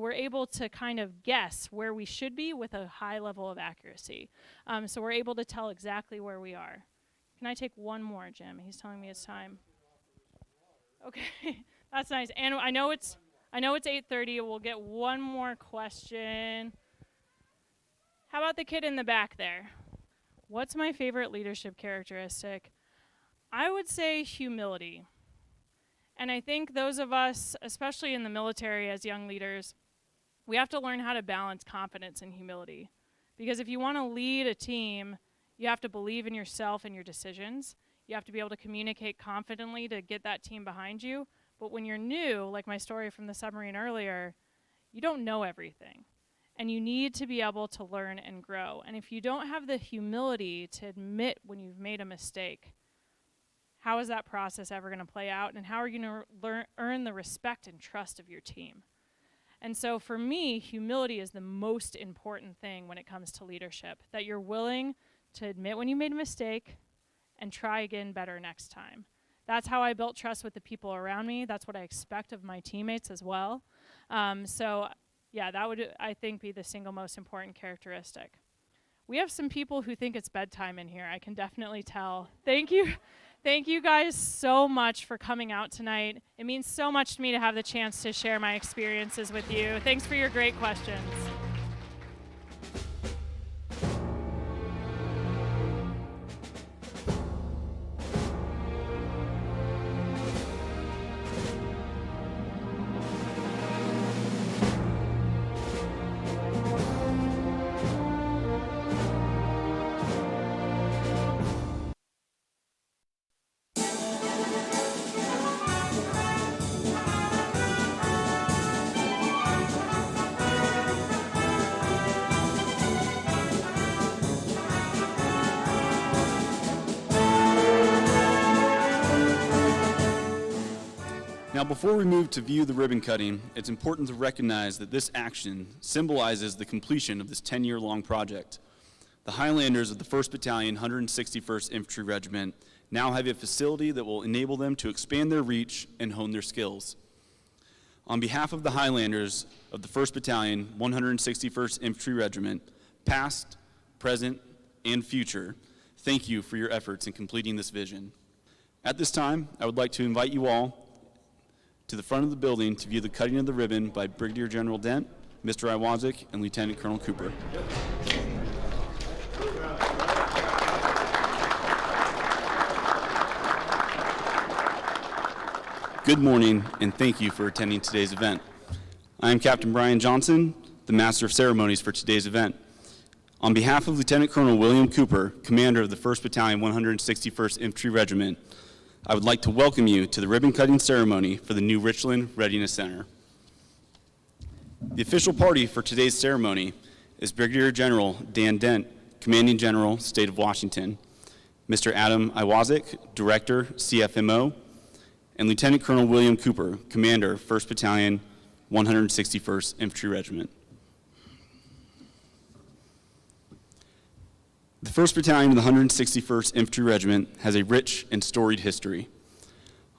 we're able to kind of guess where we should be with a high level of accuracy. So we're able to tell exactly where we are. Can I take one more, Jim? He's telling me it's time. Okay, that's nice. And I know it's 8:30. We'll get one more question. How about the kid in the back there? What's my favorite leadership characteristic? I would say humility. And I think those of us, especially in the military as young leaders, we have to learn how to balance confidence and humility. Because if you want to lead a team, you have to believe in yourself and your decisions. You have to be able to communicate confidently to get that team behind you. But when you're new, like my story from the submarine earlier, you don't know everything. And you need to be able to learn and grow. And if you don't have the humility to admit when you've made a mistake, how is that process ever going to play out? And how are you going to earn the respect and trust of your team? And so for me, humility is the most important thing when it comes to leadership, that you're willing to admit when you made a mistake and try again better next time. That's how I built trust with the people around me. That's what I expect of my teammates as well. So yeah, that would, I think, be the single most important characteristic. We have some people who think it's bedtime in here. I can definitely tell. Thank you. Thank you guys so much for coming out tonight. It means so much to me to have the chance to share my experiences with you. Thanks for your great questions. Now, before we move to view the ribbon cutting, it's important to recognize that this action symbolizes the completion of this 10-year-long project. The Highlanders of the 1st Battalion, 161st Infantry Regiment now have a facility that will enable them to expand their reach and hone their skills. On behalf of the Highlanders of the 1st Battalion, 161st Infantry Regiment, past, present, and future, thank you for your efforts in completing this vision. At this time, I would like to invite you all to the front of the building to view the cutting of the ribbon by Brigadier General Dent, Mr. Iwazik, and Lieutenant Colonel Cooper. Good morning, and thank you for attending today's event. I am Captain Brian Johnson, the Master of Ceremonies for today's event. On behalf of Lieutenant Colonel William Cooper, Commander of the 1st Battalion, 161st Infantry Regiment, I would like to welcome you to the ribbon-cutting ceremony for the new Richland Readiness Center. The official party for today's ceremony is Brigadier General Dan Dent, Commanding General, State of Washington, Mr. Adam Iwazik, Director, CFMO, and Lieutenant Colonel William Cooper, Commander, 1st Battalion, 161st Infantry Regiment. The 1st Battalion of the 161st Infantry Regiment has a rich and storied history.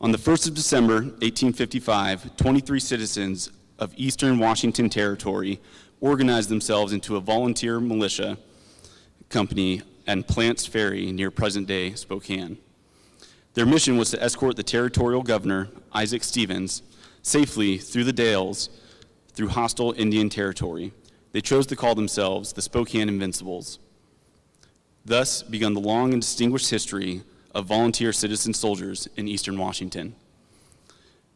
On the 1st of December, 1855, 23 citizens of Eastern Washington Territory organized themselves into a volunteer militia company at Plants Ferry near present-day Spokane. Their mission was to escort the territorial governor, Isaac Stevens, safely through the Dales through hostile Indian territory. They chose to call themselves the Spokane Invincibles. Thus begun the long and distinguished history of volunteer citizen soldiers in Eastern Washington.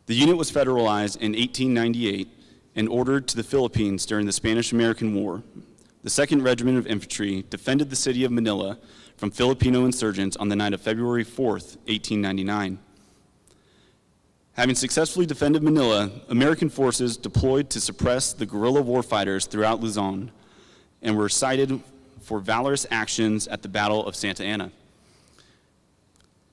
The unit was federalized in 1898 and ordered to the Philippines during the Spanish-American War. The 2nd Regiment of Infantry defended the city of Manila from Filipino insurgents on the night of February 4th, 1899. Having successfully defended Manila, American forces deployed to suppress the guerrilla warfighters throughout Luzon and were cited for valorous actions at the Battle of Santa Ana.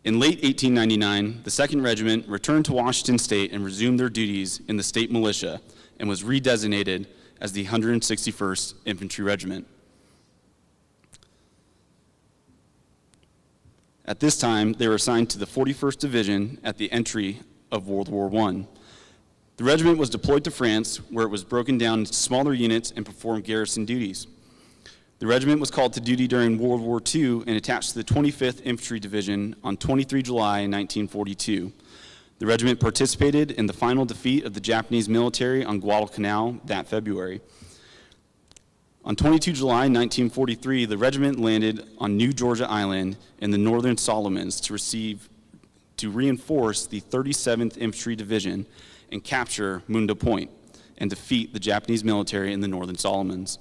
In late 1899, the 2nd Regiment returned to Washington State and resumed their duties in the state militia and was redesignated as the 161st Infantry Regiment. At this time, they were assigned to the 41st Division at the entry of World War I. The regiment was deployed to France, where it was broken down into smaller units and performed garrison duties. The regiment was called to duty during World War II and attached to the 25th Infantry Division on 23 July 1942. The regiment participated in the final defeat of the Japanese military on Guadalcanal that February. On 22 July 1943, the regiment landed on New Georgia Island in the Northern Solomons to reinforce the 37th Infantry Division and capture Munda Point and defeat the Japanese military in the Northern Solomons.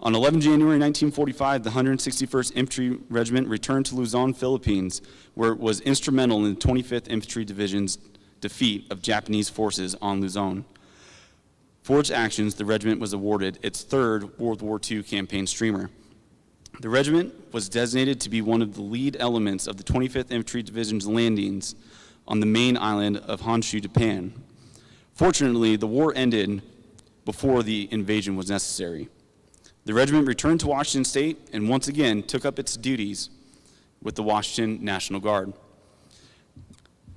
On 11 January 1945, the 161st Infantry Regiment returned to Luzon, Philippines, where it was instrumental in the 25th Infantry Division's defeat of Japanese forces on Luzon. For its actions, the regiment was awarded its third World War II campaign streamer. The regiment was designated to be one of the lead elements of the 25th Infantry Division's landings on the main island of Honshu, Japan. Fortunately, the war ended before the invasion was necessary. The regiment returned to Washington State and once again took up its duties with the Washington National Guard.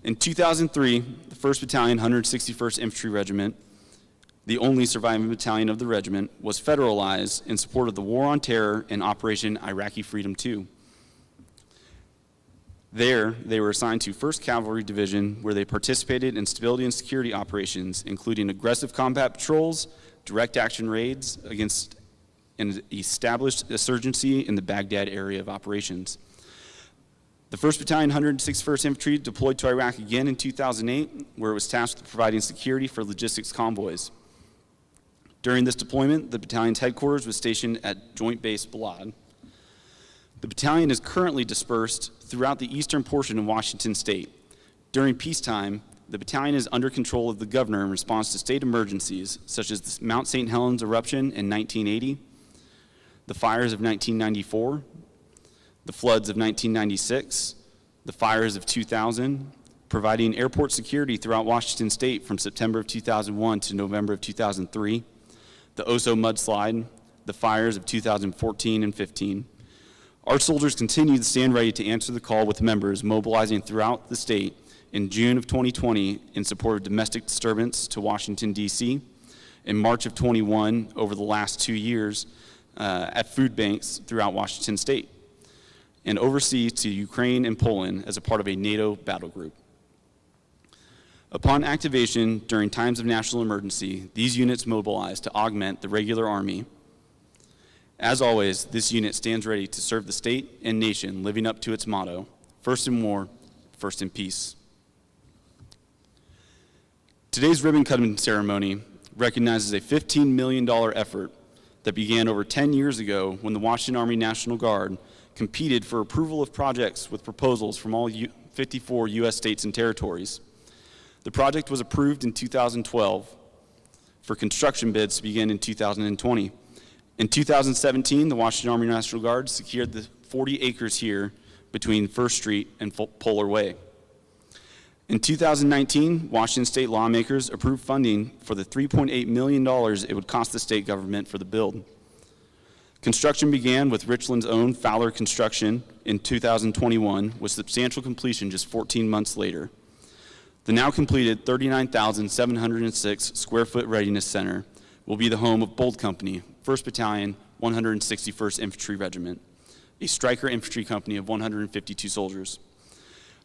In 2003, the 1st Battalion, 161st Infantry Regiment, the only surviving battalion of the regiment, was federalized in support of the War on Terror and Operation Iraqi Freedom II. There, they were assigned to 1st Cavalry Division, where they participated in stability and security operations, including aggressive combat patrols, direct action raids against an established insurgency in the Baghdad area of operations. The 1st Battalion, 161st Infantry deployed to Iraq again in 2008, where it was tasked with providing security for logistics convoys. During this deployment, the battalion's headquarters was stationed at Joint Base Balad. The battalion is currently dispersed throughout the eastern portion of Washington State. During peacetime, the battalion is under control of the governor in response to state emergencies, such as the Mount St. Helens eruption in 1980, the fires of 1994, the floods of 1996, the fires of 2000, providing airport security throughout Washington State from September of 2001 to November of 2003, the Oso mudslide, the fires of 2014 and 15. Our soldiers continue to stand ready to answer the call, with members mobilizing throughout the state in June of 2020 in support of domestic disturbance to Washington, D.C., in March of 21 over the last 2 years at food banks throughout Washington State, and overseas to Ukraine and Poland as a part of a NATO battle group. Upon activation during times of national emergency, these units mobilize to augment the regular Army. As always, this unit stands ready to serve the state and nation, living up to its motto, first in war, first in peace. Today's ribbon cutting ceremony recognizes a $15 million effort that began over 10 years ago when the Washington Army National Guard competed for approval of projects with proposals from all 54 U.S. states and territories. The project was approved in 2012 for construction bids to begin in 2020. In 2017, the Washington Army National Guard secured the 40 acres here between First Street and Polar Way. In 2019, Washington state lawmakers approved funding for the $3.8 million it would cost the state government for the build. Construction began with Richland's own Fowler Construction in 2021, with substantial completion just 14 months later. The now completed 39,706 square foot Readiness Center will be the home of Bold Company, 1st Battalion, 161st Infantry Regiment, a Stryker infantry company of 152 soldiers.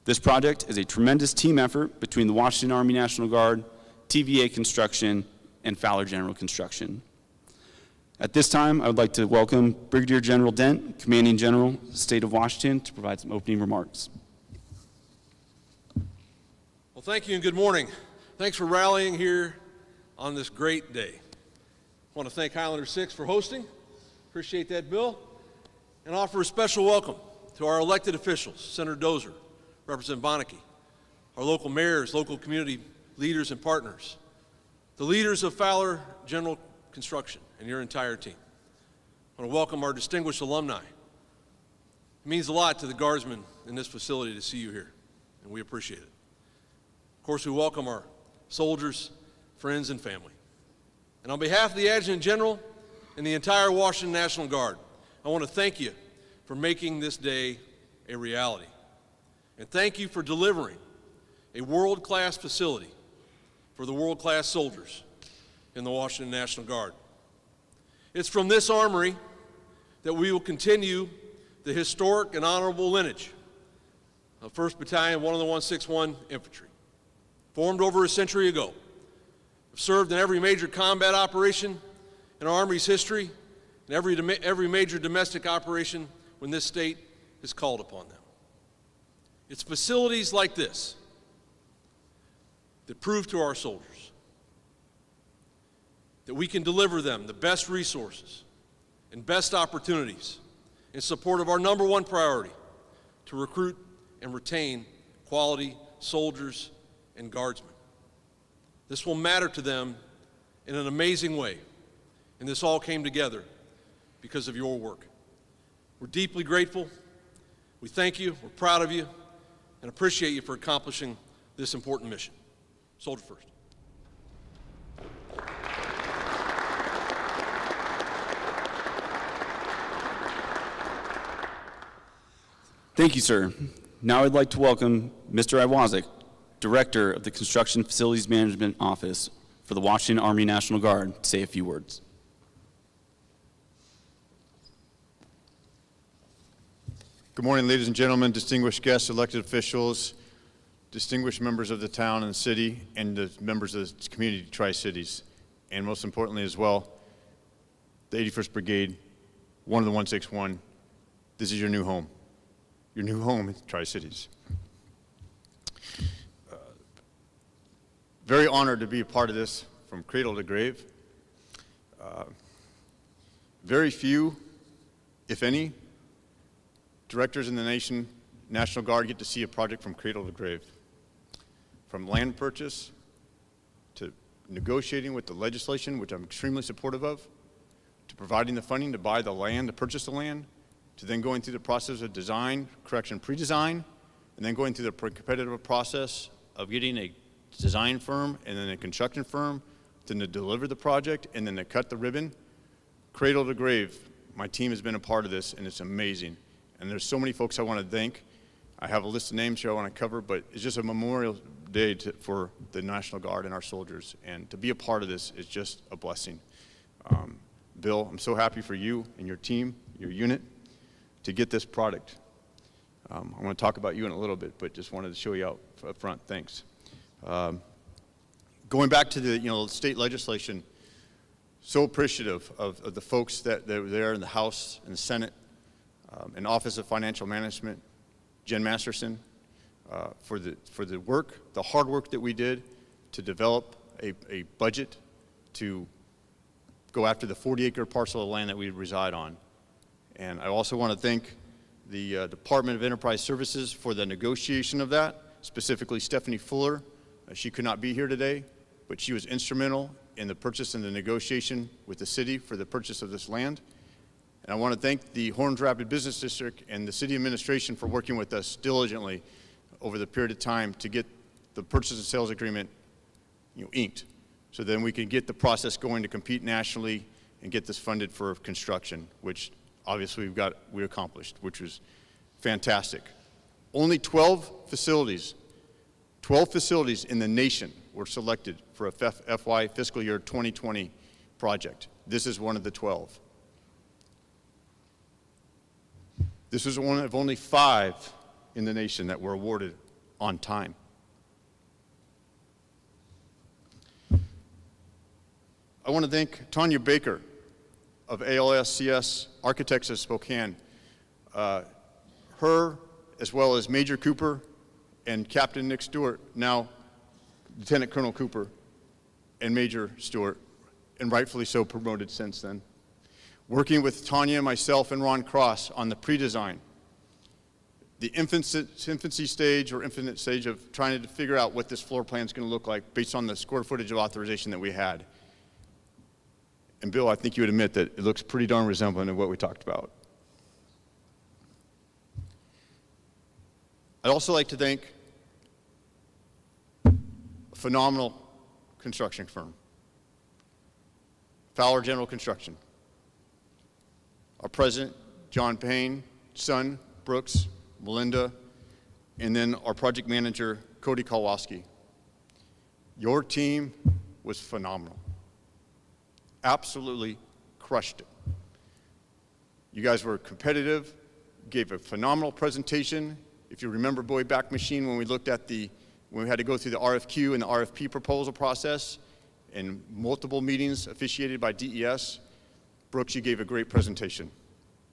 This project is a tremendous team effort between the Washington Army National Guard, TVA Construction, and Fowler General Construction. At this time, I would like to welcome Brigadier General Dent, Commanding General, State of Washington, to provide some opening remarks. Well, thank you and good morning. Thanks for rallying here on this great day. I want to thank Highlander 6 for hosting. Appreciate that, Bill. And offer a special welcome to our elected officials, Senator Dozier, Representative Bonneke, our local mayors, local community leaders and partners, the leaders of Fowler General Construction and your entire team. I want to welcome our distinguished alumni. It means a lot to the Guardsmen in this facility to see you here, and we appreciate it. Of course, we welcome our soldiers, friends, and family. And on behalf of the Adjutant General and the entire Washington National Guard, I want to thank you for making this day a reality. And thank you for delivering a world-class facility for the world-class soldiers in the Washington National Guard. It's from this armory that we will continue the historic and honorable lineage of 1st Battalion, 10161 Infantry. Formed over a century ago, have served in every major combat operation in our Army's history, and every major domestic operation when this state has called upon them. It's facilities like this that prove to our soldiers that we can deliver them the best resources and best opportunities in support of our #1 priority, to recruit and retain quality soldiers and guardsmen. This will matter to them in an amazing way, and this all came together because of your work. We're deeply grateful. We thank you, we're proud of you, and appreciate you for accomplishing this important mission. Soldier first. Thank you, sir. Now I'd like to welcome Mr. Iwazik, Director of the Construction Facilities Management Office for the Washington Army National Guard, to say a few words. Good morning, ladies and gentlemen, distinguished guests, elected officials, distinguished members of the town and city, and the members of the community Tri-Cities, and most importantly as well, the 81st Brigade, 10161. This is your new home. Your new home in Tri-Cities. Very honored to be a part of this from cradle to grave. Very few, if any, directors in the National Guard get to see a project from cradle to grave. From land purchase to negotiating with the legislation, which I'm extremely supportive of, to providing the funding to buy the land, to purchase the land, to then going through the process of design, correction, pre-design, and then going through the competitive process of getting a design firm and then a construction firm, then to deliver the project, and then to cut the ribbon. Cradle to grave, my team has been a part of this, and it's amazing. And there's so many folks I want to thank. I have a list of names here I want to cover, but it's just a Memorial Day for the National Guard and our soldiers. And to be a part of this is just a blessing. Bill, I'm so happy for you and your team, your unit, to get this product. I want to talk about you in a little bit, but just wanted to show you out up front. Thanks. Going back to the state legislation, so appreciative of the folks that were there in the House and the Senate, and Office of Financial Management, Jen Masterson, for the work, the hard work that we did to develop a budget to go after the 40-acre parcel of land that we reside on. And I also want to thank the Department of Enterprise Services for the negotiation of that, specifically Stephanie Fuller. She could not be here today, but she was instrumental in the purchase and the negotiation with the city for the purchase of this land. And I want to thank the Horns Rapid Business District and the city administration for working with us diligently over the period of time to get the purchase and sales agreement inked, so then we can get the process going to compete nationally and get this funded for construction, which obviously we accomplished, which was fantastic. Only 12 facilities in the nation were selected for a FY fiscal year 2020 project. This is one of the 12. This was one of only 5 in the nation that were awarded on time. I want to thank Tanya Baker of ALSCS Architects of Spokane. Her, as well as Major Cooper and Captain Nick Stewart, now Lieutenant Colonel Cooper and Major Stewart, and rightfully so promoted since then. Working with Tanya, myself, and Ron Cross on the pre-design, the infancy stage or infinite stage of trying to figure out what this floor plan is going to look like based on the square footage of authorization that we had. And Bill, I think you would admit that it looks pretty darn resembling of what we talked about. I'd also like to thank a phenomenal construction firm, Fowler General Construction. Our president, John Payne, son, Brooks, Melinda, and then our project manager, Cody Kowalski. Your team was phenomenal. Absolutely crushed it. You guys were competitive, gave a phenomenal presentation. If you remember Boy-Back Machine, when we looked at when we had to go through the RFQ and the RFP proposal process and multiple meetings officiated by DES, Brooks, you gave a great presentation.